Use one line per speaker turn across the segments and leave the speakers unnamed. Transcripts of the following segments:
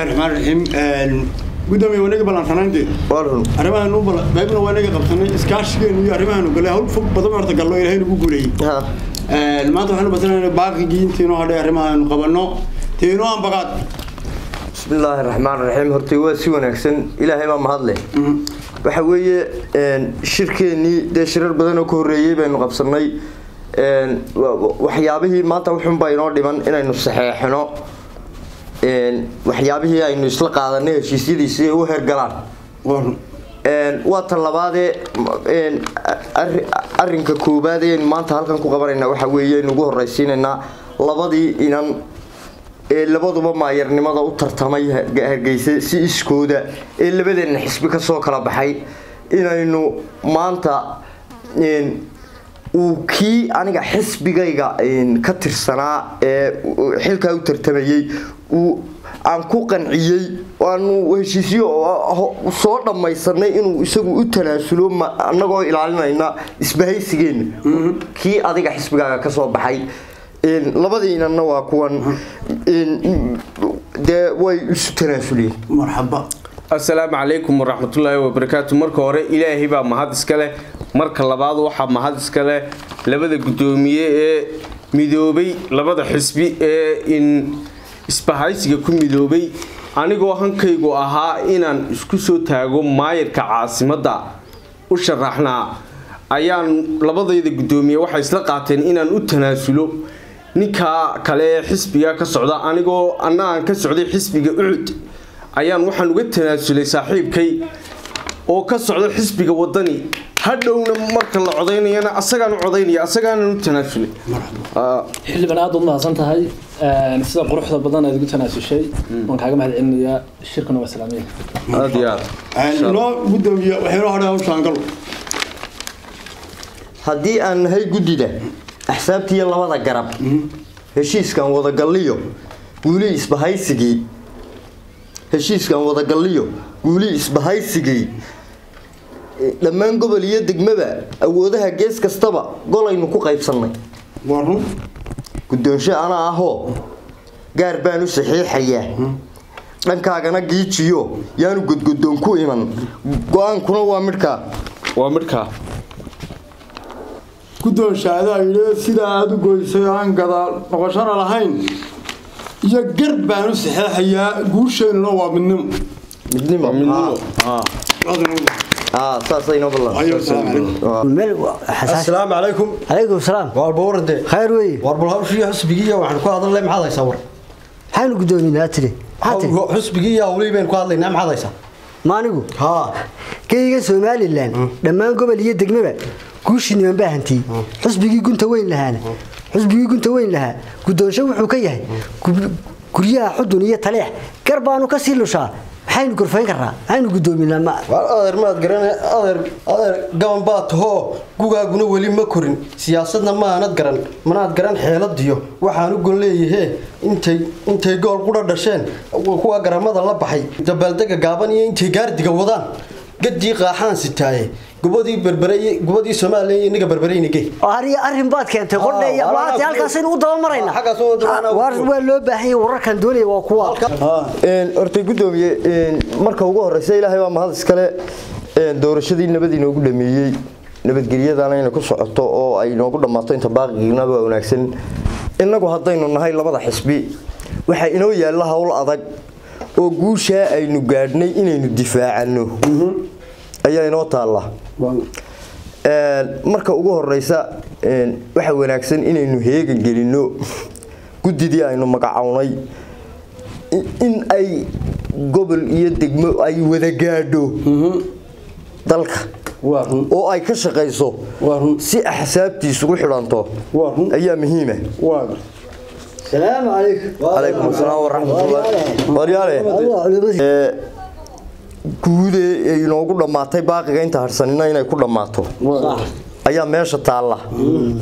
الرحمن الرحيم قدامي وانا قبل أنا عندي أرمانه نوبل بيبنا وانا قبل إسكاش كأنه أرمانه قال له فوق بدل ما أرتقل له يلهي نقولي ما تروحنا مثلا باقي جين تينو هذا أرمانه قبلنا تينو عم بقعد
بسم الله الرحمن الرحيم هرتوا سوى نكسن إلهي ما مهضله وحوي شركني ده شرر بدنا كورية بين قبصناي وحيابه ما توحون بينور لمن إن الصحيحنا وحيابه إنه يسلق هذا الناس يصير وهرجلان وطلباده أرنك كوبادين ما تهلكن كوكبرنا وحوي نجوه الرئيسين إن لبادي إن لبادو ما يرني ما ضو ترتمي هجيس سيسكودا اللي بدنا حسبك سوق على بحي إنه ما أنت وكي أنا حسب جايجا إن كتر سنة حلقة وترتمي وعن كوكن عيي وأنه وهشيسيو صار لما يصيرني إنه يسوي التناسلو ما أنا قايل علينا إنه إسبهي سجين كي أنا حسب جايجا كسوق بحي لبدي إن واكون ده ويستناسلين
مرحبا
السلام عليكم ورحمة الله وبركاته مركب ورا إلهي بقى مهندس كله مركب لبعض وحب مهندس كله لبده قدومية مدوبي لبده حسبي إن إسبهايس يكون مدوبي أنا جوهن كي جوها إن إسكسو تاجو ماير كعاصمة دا وشرحنا أيان لبده يد قدومية وحيسلقاتين إن التناسلو ninka kale xisbiga ka socda anigoo aan ka socday xisbiga ucud ayaan waxaan uga tanaasulay saaxiibkay oo ka socda xisbiga wadani hadhowna marka la codeynayna asagaan u codeynaya asagaan u tanaasulay
xilli banaad u maasan tahay sida quruxda badan ay ugu tanaasushay waan kaaga mahad celinayaa shirkana waa salaamay
aad iyo aad
loo gudoomiyo waxay hore u shaangalo
haddii aan hay gudida أحسابتي الله وضع قرب هشيس كان وضع قليو قولي إسبهايسجي هشيس كان وضع قليو قولي إسبهايسجي لما نقبل يدق مبا أودها جيس كستبا قول إنه كوكا يفصلني
وارو
قدون شيء أنا أهو قاربانو صحيح حياه dhankaaga giijiyo yaanu gudguddoon ku iman go'aan kuna waa midka
كدون شهادة إلى سيدا هذا قوي عن قضاء نقاشنا لهين يقرب بانو صحيح يا قوشين لو منهم
صاصينا بالله
السلام عليكم
عليكم السلام
والبورد
خير وي
والبلها شيء حسبية وحنا كل هذا اللي محاضر يصور
حين قدومين هاتري
حسبية ولي بين كل هذا اللي محاضر يصور
ما نقول
ها
كي سومالي لان لما نقبل يدق مبا كوشني من باهنتي حسبي كنت وين لهانا حسبي كنت وين لها قدون شو حكيه كريا حدنيه تليح كربانو كسيلو شا حين كرفين كرا حين قدومي لما
أدر ما تقرن أدر قام بات هو جوجا جنو ولي ما كورين سياستنا ما نتقرن ما نتقرن حيلات ديو وحنو قول لي هي أنت قول قرر دشين وهو قرر ما ضل بحي جبلتك قابني أنت قارد جودان قد يقع حان ستاي قبضي بربري قبضي سمالي نيجا بربري نيجي
أرهم بات كانت قلنا يا واحد هالكاسين وضل مرينا
حاجة صوتنا
وارلو بحي وركن دولي وقوا
أرتي قدومي مركب وجوه الرسائل هاي ما هذا سكله دور الشديد نبدي نقول لمية نبدي جريدة أنا نقول صعطة أو أي نقول لما طين طباق نبى ونكسن إنكوا حاطين إنه هاي لبضة حسبي وحي إنه يلا هول أضج وجوشة أي نقارني إنه ندفاع عنه أيه نوطة الله marka ugu horeysa waxa wanaagsan inaynu heegan gelino gudidii aynu magacawnay in ay gobol iyo degmo ay wada gaadho dalka oo ay ka shaqeyso si axsaabtiisu ugu xiranto ayaa muhiim ah
السلام عليكم
وعليكم السلام ورحمة الله وبركاته guude inoogu dhamaatay baaqiga inta harsanina inay ku dhamaato ayaa meesha taala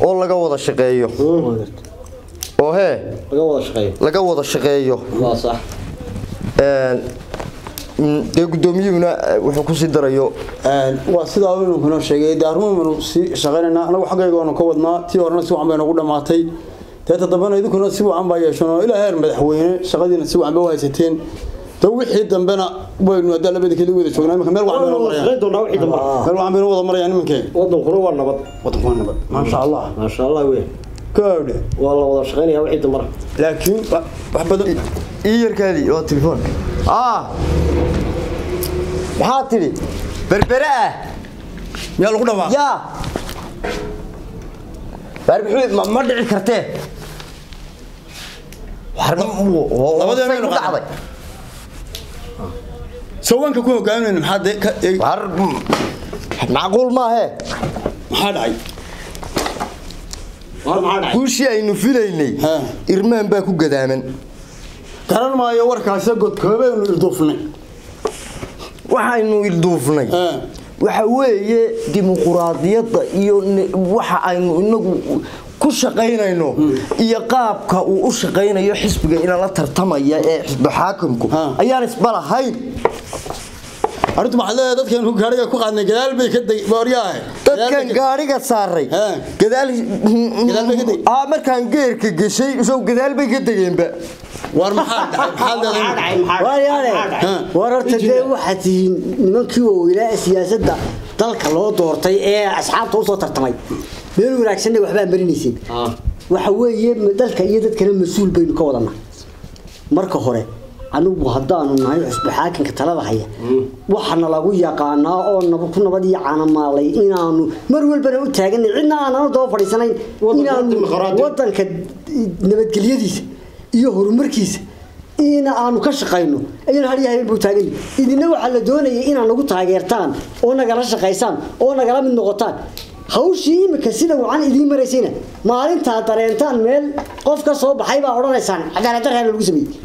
oo laga wada shaqeeyo oo laga wada shaqeeyo waa sax guddoomiyuuna wuxuu ku sii darayo
waa sidaa uu kuna sheegay daarmuhu si shaqeynaa anagu xaqayga oo ka wadnaa tii horena si waxan bay nagu dhamaatay تتطبعنا يذكرون سوى عم بايشون إلى هير مدحوين شغالين سوى عم بوهايستين توحي دنبنا وين ودا لبدي كذي ودا شغلنا مكمل وعمل مريان
doonaa wixii dambe
مكمل وعمل ودا مريان مكان
wadan qoro waa nabad
ما شاء الله
ma sha Allah weey
كابد
waa la wada shaqeynaya wixii dambe
لكن وحبد
iyarkaadi oo telefoon maxaa tiri berbera
يا لو دبا
yaa barbixi ma dhici kartee
labadeen inuu qaaday sawanka ku hogaaminayna maxaa
macquul ma ahe
maxaa dhacay
guushii aynu filaynay irmaan baa ku gadaaman
garan maayo warkaasi godkoobeenu ilduufnay
waxaynu ilduufnay waxa weeye dimuqraadiyadda iyo waxa aynu inagu ku shaqeynayno iyo qaabka uu u shaqeynayo xisbiga ina la tartamaya ee xisbi xaakamku ayaan isbalahayn
arintu maxaa dadkan ku gaariga ku qaadnay gadaal bay ka booryahay
dadkan gaariga saaray gadaal bay ka degay markaan geerka gashay soo gadaal bay ka degeenba
war maxaa
warartay waxa tiin nimankii weylaa siyaasadda dalka loo doortay ee asxaabta u soo tartamay meel wanaagsan waxba marinaysid waxa weeye dalka iyo dadkana mas'uul baynu ka wadana marka hore anigu haddaanu nahay xisbi xaakinka talada haya waxana lagu yaqaanaa oo ku nabad iyo caanamaalay inaanu mar walba u taaganay cidna aan doo fadhiisanayn inaanu wadanka nabadgelyadiisa iyo horumarkiisa aanu ka shaqeyno ayaan hariyahay buu taagan idina waxa la doonayay inaan lagu taageertaan oo nagala shaqeysaan oo nagala mid noqotaan hawshii imika sida wacan idin maraysayna maalinta dareentaan meel qof ka soo baxay baa oranaysan cadaalad dareen lagu sameeyay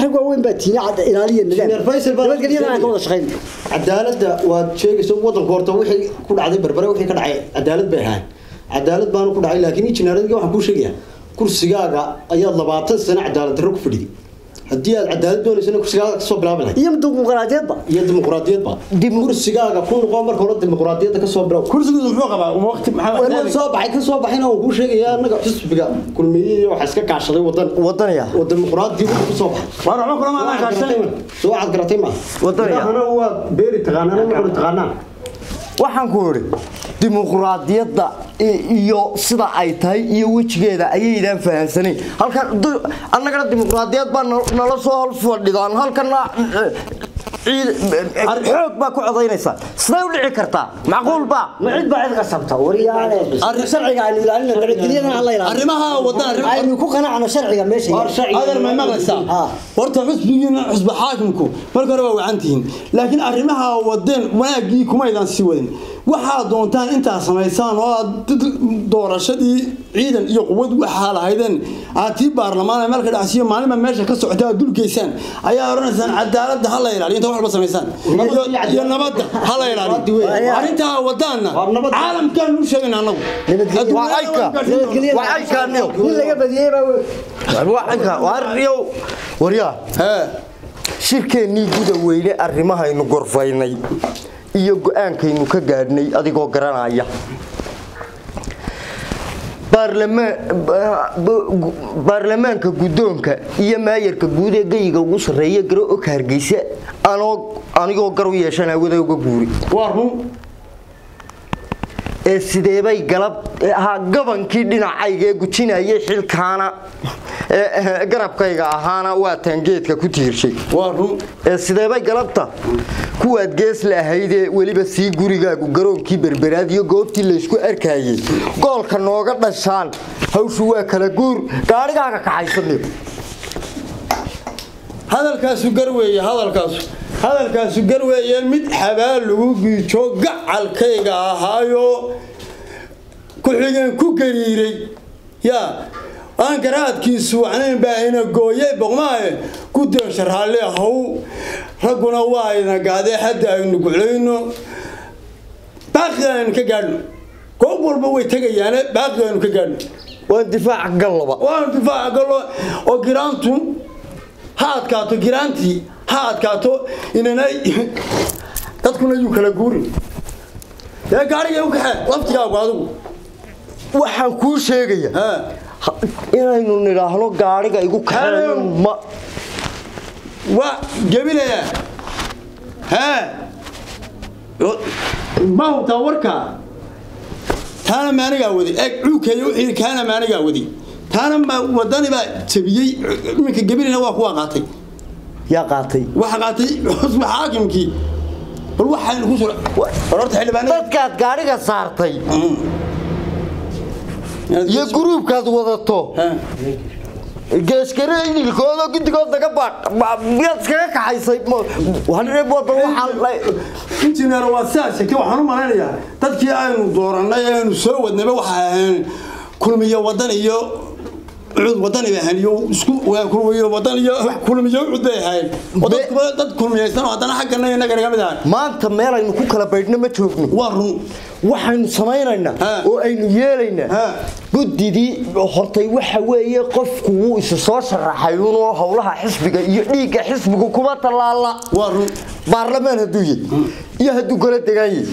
rag weyn baa tiina ilaaliya nidaam faysal baa nabadgelyada ka wada shaqeyn
cadaaladda waad sheegayso wadanka horta wixii ku dhacday berbera wixii ka dhacay cadaalad bay ahayn cadaalad baan ku dhacay laakiin injineeradiga waxaan ku sheegayaa kursigaaga ayaa 20 sano cadaalad darro ku fadhiyay haddii aad cadaalad doonayso kursigaaga ka soo bilaabi lahayd iyo dimuqraadiyadba kursigaaga ku noqon marka hore dimuqraadiyadda ka soo bilaab
kursigu muxuu qabaa waqti
maxaa soo baxay ka soo baxayna uu ku sheegayaa anaga xisbiga kulmiyay waxa iska kaashaday wadaniya dimuqraadiyadda ku soo baxay
war waxba kula ma kaashaday
soo aad garatay ma
wadaniya
ana waa beeri taqaanana ma taqaanaa
waxaan ku yiri dimuqraadiyadda iyo sida ay tahay iyo wajigeeda ayaydan fahansanay halkan annaga dimuqraadiyad baa nala soo hal fadhidaan halkan xoog baa ku codaynaysa sidee u dhici kartaa macquul baa
ma cid baa cid qasabta wariyaale sharciga aan ilaalin nabadgelyada la ilaalin
arrimaha wadan
aynu ku qanacno sharciga meesha
hadal ma maqlaysaa horta xisbigiina xisbi xaakimku marka hore waa wacantihiin laakiin arrimaha wadan wanaagii kuma aydan sii wadin waxaa doontaan intaa samaysaan oo doorashadii ciidan iyo quwad waxa lahaydeen aatii baarlamaan meel ka dhacsiyo maalin meesha ka socota dulkeysaan ayaa oranaysaan cadaaladda hal la ilaaliyo inta waxba samaysaan iyo nabadda hal la ilaaliyo arinta wadaana caalamkan u sheegayna anagu
waa ayka
laga badiyay
wariyaa shirkeennii guda weyne arrimahaynu gorfaynay iyo go'aankaynu ka gaadhnay adigoo garanaya baarlamaanka guddoonka iyo maayarka guud ee gayiga ugu sarreeya garo og hargeysa anigoo gar u yeeshan hawada uga guuri ee sideebay gabankii dhinacayga ee gujinayay xilkaana garabkayga ahaana waa taangeedka ku tiirshay ee sideebay galabta kuwaad gees lahaydee weliba sii gurigaagu garoonkii berberaad iyo goobtii laysku arkayay goolka nooga dhashaan hawshu waa kala guur gaarigaaga kaxaysanayo
hadalkaasu garweeye mid xabaal lagu giijo gacalkayga ahaayo ku-xigeen ku gariiray yaa aan garaadkiisu wacnayn baahina gooye boqmaaye guddoon sharhaale haw ragguna waa ayna gaadee hadda aynu guclayno baaqi aynu ka gaadhno goob walba way tegayaane baaqi aynu ka gaadhno
waa difaac gallo
oo giraantu ha adkaato giraantii ha adkaato inanay dadkuna yuu kala guurin dee gaariga u kaxee laftigaagu adigu
waxaan kuu sheegaya inaynu nidhaahno gaariga igu kaxeeyo
وقبيلة ها ما هو توركا تانا ما نجا ودي عوك يوحي كان ما نجا ودي تانا ما وداني بقى تبيي من قبيلة هو قاطي
يا قاطي
وحقاتي حسب حاكمكي الواحد نقول قررت حلباني
dadkaad gaariga saartay iyo groupkaad wadato geeskareenilkooda gidigooda naga baad miyaad iskaga kaxaysay
injineer waa sidaas sheegtay waxaan u malaynayaa dadkii aynu dooranay aynu soo wadnayba waxa ahayn kulmiyo wadan iyo cud wadan iyo isku kulmiyo wadan iyo kulmiyo cud ay ahayn dad kulmiyaysan hadana xaqana inaga naga mid ah
maanta meel aynu ku kala baydhno ma joogno
waa run
waxaynu samaynaynaa oo aynu yeelaynaa gudidii hortay waxa weeye qofku uu is soo sharaxay inuu howlaha xisbiga iyo dhiiga xisbigu kuma talaala
waa run
baarlamaan haduu iyo haduu kala degaayay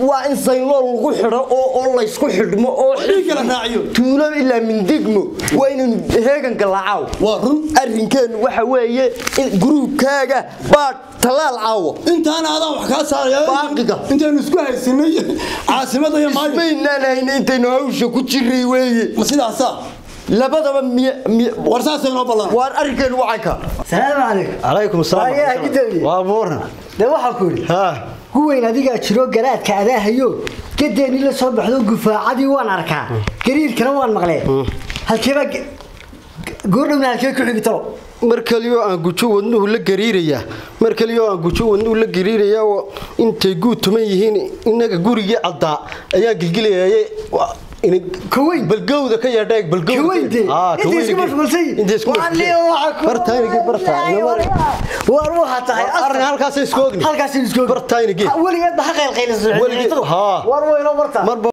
waa in saylo lagu xiro oo la isku xidhmo oo
dhiiga la raaciyo
tuulo ilaa min digmo waa inuu heegan galaacaw
waa run
arrinkeenu waxa weeye in groupkaaga baad talaal caawo
intaan aadan wax ka saaraya
baaqiga
intaan isku haysanay caasimada iyo maay
baynaanayn intaynu hawsha ku jiray weeye
ma sidaasa
labadaba
warsaasayno balan
waan arrinkeenu wacanka
salaamu calaykum
calaykum salaam waa buurna
de waxa ku yiri
ha
kuweyn adiga jiro garaadka adaahayo gadeeni la soo baxdo gufaacadii waan arkaa gariirkana waan maqlee halkeeba goordhowna halkee ku xigtalo
markaliyo aan gujo wadnuhu la gariiraya intay guud tuman yihiin inaga gurigii caddaa ayaa gilgilayay
كوين
بالجودة كي يداك بالجودة
كوين دي
كوين
انت اسمه فلسي
انت اسمه برتايني
واروح تاعي
ارن هلكاس اسكوغني
هلكاس اسكوغ
برتايني
ولي يد حق القيل
ها
واروح الى برتا